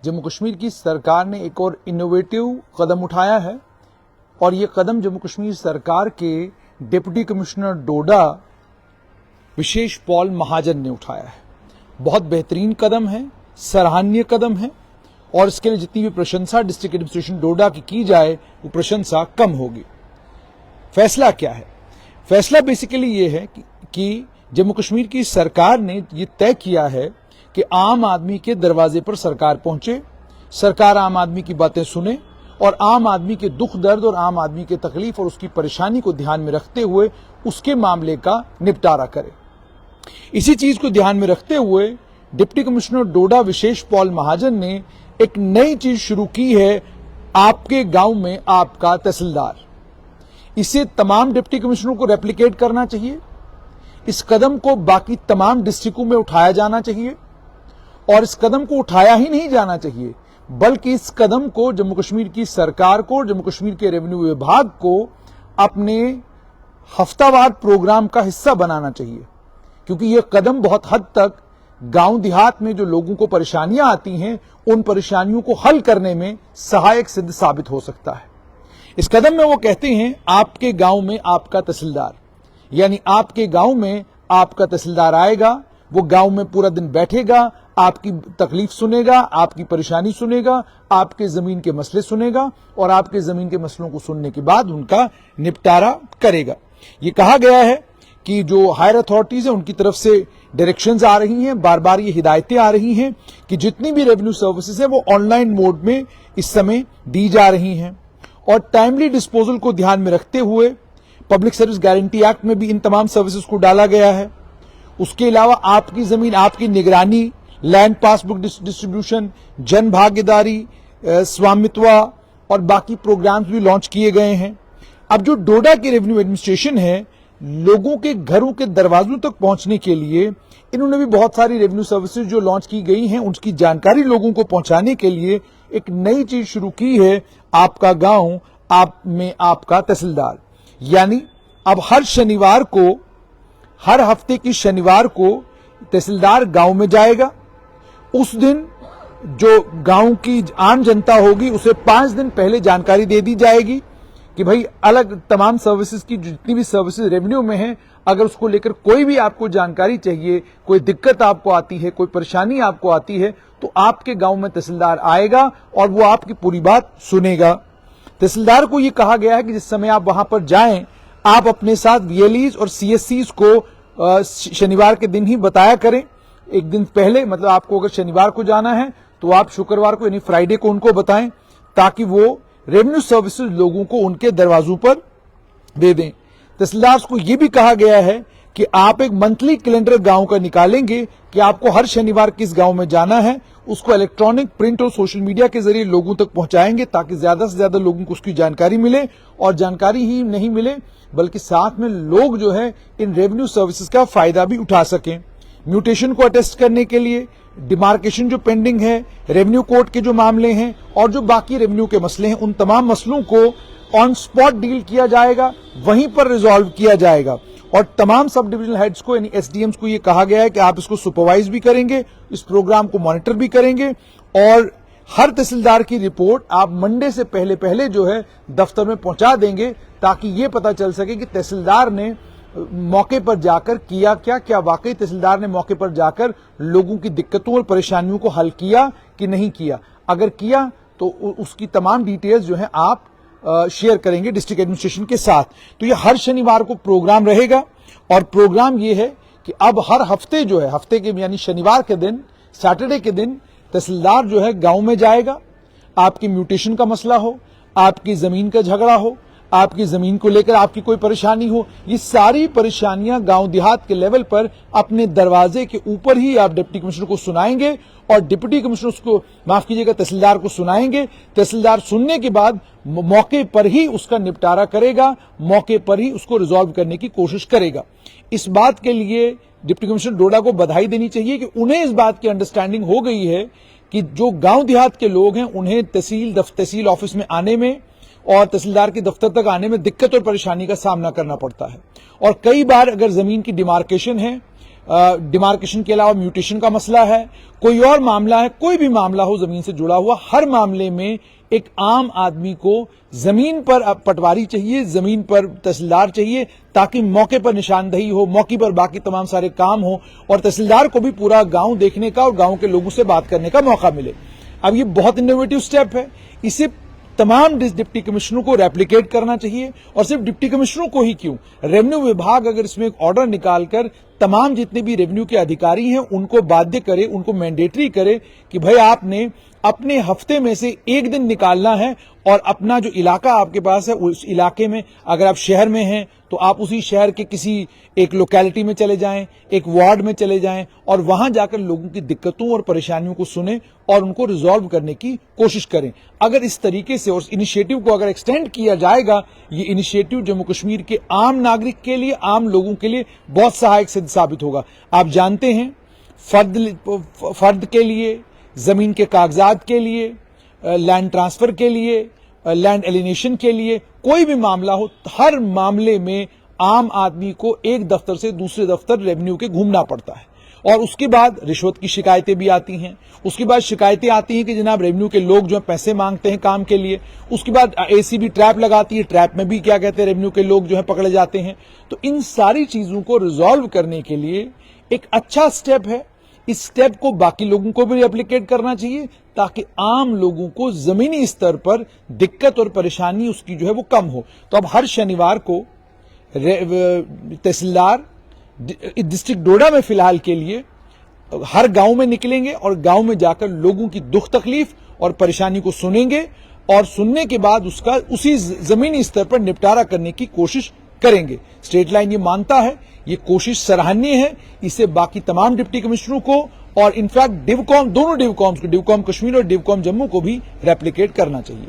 जम्मू कश्मीर की सरकार ने एक और इनोवेटिव कदम उठाया है और ये कदम जम्मू कश्मीर सरकार के डिप्टी कमिश्नर डोडा विशेष पॉल महाजन ने उठाया है। बहुत बेहतरीन कदम है, सराहनीय कदम है और इसके लिए जितनी भी प्रशंसा डिस्ट्रिक्ट एडमिनिस्ट्रेशन डोडा की जाए वो प्रशंसा कम होगी। फैसला क्या है? फैसला बेसिकली ये है कि जम्मू कश्मीर की सरकार ने ये तय किया है कि आम आदमी के दरवाजे पर सरकार पहुंचे, सरकार आम आदमी की बातें सुने और आम आदमी के दुख दर्द और आम आदमी के तकलीफ और उसकी परेशानी को ध्यान में रखते हुए उसके मामले का निपटारा करे। इसी चीज को ध्यान में रखते हुए डिप्टी कमिश्नर डोडा विशेष पॉल महाजन ने एक नई चीज शुरू की है, आपके गांव में आपका तहसीलदार। इसे तमाम डिप्टी कमिश्नरों को रेप्लिकेट करना चाहिए। इस कदम को बाकी तमाम डिस्ट्रिक्टों में उठाया जाना चाहिए और इस कदम को उठाया ही नहीं जाना चाहिए बल्कि इस कदम को जम्मू कश्मीर की सरकार को, जम्मू कश्मीर के रेवेन्यू विभाग को अपने हफ्तावार प्रोग्राम का हिस्सा बनाना चाहिए, क्योंकि यह कदम बहुत हद तक गांव देहात में जो लोगों को परेशानियां आती हैं उन परेशानियों को हल करने में सहायक सिद्ध साबित हो सकता है। इस कदम में वो कहते हैं आपके गांव में आपका तहसीलदार, यानी आपके गांव में आपका तहसीलदार आएगा, वो गांव में पूरा दिन बैठेगा, आपकी तकलीफ सुनेगा, आपकी परेशानी सुनेगा, आपके जमीन के मसले सुनेगा और आपके जमीन के मसलों को सुनने के बाद उनका निपटारा करेगा। ये कहा गया है कि जो हायर अथॉरिटीज है उनकी तरफ से डायरेक्शंस आ रही हैं, बार बार ये हिदायतें आ रही हैं कि जितनी भी रेवेन्यू सर्विसेज है वो ऑनलाइन मोड में इस समय दी जा रही हैं और टाइमली डिस्पोजल को ध्यान में रखते हुए पब्लिक सर्विस गारंटी एक्ट में भी इन तमाम सर्विसेज को डाला गया है। उसके अलावा आपकी जमीन आपकी निगरानी, लैंड पासबुक डिस्ट्रीब्यूशन, जन भागीदारी, स्वामित्व और बाकी प्रोग्राम्स भी लॉन्च किए गए हैं। अब जो डोडा की रेवेन्यू एडमिनिस्ट्रेशन है, लोगों के घरों के दरवाजों तक पहुंचने के लिए इन्होंने भी बहुत सारी रेवेन्यू सर्विसेज जो लॉन्च की गई हैं उनकी जानकारी लोगों को पहुंचाने के लिए एक नई चीज शुरू की है, आपका गांव आप में आपका तहसीलदार। यानी अब हर शनिवार को, हर हफ्ते की शनिवार को तहसीलदार गांव में जाएगा। उस दिन जो गांव की आम जनता होगी उसे 5 दिन पहले जानकारी दे दी जाएगी कि भाई अलग तमाम सर्विसेज की जितनी भी सर्विसेज रेवेन्यू में है, अगर उसको लेकर कोई भी आपको जानकारी चाहिए, कोई दिक्कत आपको आती है, कोई परेशानी आपको आती है, तो आपके गांव में तहसीलदार आएगा और वो आपकी पूरी बात सुनेगा। तहसीलदार को ये कहा गया है कि जिस समय आप वहां पर जाएं, आप अपने साथ वीएलईज और सीएससीज को शनिवार के दिन ही बताया करें। एक दिन पहले, मतलब आपको अगर शनिवार को जाना है तो आप शुक्रवार को यानी फ्राइडे को उनको बताएं ताकि वो रेवेन्यू सर्विसेज लोगों को उनके दरवाजों पर दे दें। तहसीलदार को यह भी कहा गया है कि आप एक मंथली कैलेंडर गांव का निकालेंगे कि आपको हर शनिवार किस गांव में जाना है, उसको इलेक्ट्रॉनिक, प्रिंट और सोशल मीडिया के जरिए लोगों तक पहुंचाएंगे ताकि ज्यादा से ज्यादा लोगों को उसकी जानकारी मिले और जानकारी ही नहीं मिले बल्कि साथ में लोग जो है इन रेवेन्यू सर्विसेज का फायदा भी उठा सकें। म्यूटेशन को अटेस्ट करने के लिए डिमार्केशन जो पेंडिंग है, रेवेन्यू कोर्ट के जो मामले हैं और जो बाकी रेवेन्यू के मसले हैं, उन तमाम मसलों को ऑन स्पॉट डील किया जाएगा, वहीं पर रिजॉल्व किया जाएगा। और तमाम सब डिविजनल हेड्स को यानी एसडीएम्स को यह कहा गया है कि आप इसको सुपरवाइज भी करेंगे, इस प्रोग्राम को मॉनिटर भी करेंगे और हर तहसीलदार की रिपोर्ट आप मंडे से पहले पहले जो है दफ्तर में पहुंचा देंगे ताकि ये पता चल सके कि तहसीलदार ने मौके पर जाकर किया क्या वाकई तहसीलदार ने मौके पर जाकर लोगों की दिक्कतों और परेशानियों को हल किया कि नहीं किया। अगर किया तो उसकी तमाम डिटेल्स जो है आप शेयर करेंगे डिस्ट्रिक्ट एडमिनिस्ट्रेशन के साथ। तो ये हर शनिवार को प्रोग्राम रहेगा और प्रोग्राम ये है कि अब हर हफ्ते जो है, हफ्ते के यानी शनिवार के दिन, सैटरडे के दिन तहसीलदार जो है गांव में जाएगा। आपकी म्यूटेशन का मसला हो, आपकी जमीन का झगड़ा हो, आपकी जमीन को लेकर आपकी कोई परेशानी हो, ये सारी परेशानियां गांव देहात के लेवल पर अपने दरवाजे के ऊपर ही आप डिप्टी कमिश्नर को सुनाएंगे और डिप्टी कमिश्नर उसको, माफ कीजिएगा, तहसीलदार को सुनाएंगे। तहसीलदार सुनने के बाद मौके पर ही उसका निपटारा करेगा, मौके पर ही उसको रिजॉल्व करने की कोशिश करेगा। इस बात के लिए डिप्टी कमिश्नर डोडा को बधाई देनी चाहिए कि उन्हें इस बात की अंडरस्टैंडिंग हो गई है कि जो गांव देहात के लोग हैं उन्हें तहसील ऑफिस में आने में और तहसीलदार के दफ्तर तक आने में दिक्कत और परेशानी का सामना करना पड़ता है। और कई बार अगर जमीन की डिमार्केशन है, डिमार्केशन के अलावा म्यूटेशन का मसला है, कोई और मामला है, कोई भी मामला हो जमीन से जुड़ा हुआ, हर मामले में एक आम आदमी को जमीन पर पटवारी चाहिए, जमीन पर तहसीलदार चाहिए, ताकि मौके पर निशानदही हो, मौके पर बाकी तमाम सारे काम हो और तहसीलदार को भी पूरा गांव देखने का और गांव के लोगों से बात करने का मौका मिले। अब ये बहुत इनोवेटिव स्टेप है, इसे तमाम डिप्टी कमिश्नरों को रेप्लिकेट करना चाहिए और सिर्फ डिप्टी कमिश्नरों को ही क्यों, रेवेन्यू विभाग अगर इसमें एक ऑर्डर निकालकर तमाम जितने भी रेवेन्यू के अधिकारी हैं उनको बाध्य करे, उनको मैंडेटरी करे कि भाई आपने अपने हफ्ते में से एक दिन निकालना है और अपना जो इलाका आपके पास है उस इलाके में, अगर आप शहर में हैं तो आप उसी शहर के किसी एक लोकेलिटी में चले जाएं, एक वार्ड में चले जाएं और वहां जाकर लोगों की दिक्कतों और परेशानियों को सुने और उनको रिजॉल्व करने की कोशिश करें। अगर इस तरीके से और इनिशिएटिव को अगर एक्सटेंड किया जाएगा, ये इनिशिएटिव जम्मू कश्मीर के आम नागरिक के लिए, आम लोगों के लिए बहुत सहायक सिद्ध साबित होगा। आप जानते हैं फर्द के लिए, जमीन के कागजात के लिए, लैंड ट्रांसफर के लिए, लैंड एलिनेशन के लिए कोई भी मामला हो, हर मामले में आम आदमी को एक दफ्तर से दूसरे दफ्तर रेवेन्यू के घूमना पड़ता है और उसके बाद रिश्वत की शिकायतें भी आती हैं, उसके बाद शिकायतें आती हैं कि जनाब रेवेन्यू के लोग जो है पैसे मांगते हैं काम के लिए, उसके बाद एसीबी ट्रैप लगाती है, ट्रैप में भी क्या कहते हैं रेवेन्यू के लोग जो है पकड़े जाते हैं। तो इन सारी चीजों को रिजॉल्व करने के लिए एक अच्छा स्टेप है, इस स्टेप को बाकी लोगों को भी रेप्लिकेट करना चाहिए ताकि आम लोगों को जमीनी स्तर पर दिक्कत और परेशानी उसकी जो है वो कम हो। तो अब हर शनिवार को तहसीलदार डिस्ट्रिक्ट डोडा में फिलहाल के लिए हर गांव में निकलेंगे और गांव में जाकर लोगों की दुख तकलीफ और परेशानी को सुनेंगे और सुनने के बाद उसका उसी जमीनी स्तर पर निपटारा करने की कोशिश करेंगे। स्टेट लाइन ये मानता है, ये कोशिश सराहनीय है, इसे बाकी तमाम डिप्टी कमिश्नरों को और इनफैक्ट डिवकॉम, दोनों डिवकॉम्स को, डिवकॉम कश्मीर और डिवकॉम जम्मू को भी रेप्लिकेट करना चाहिए।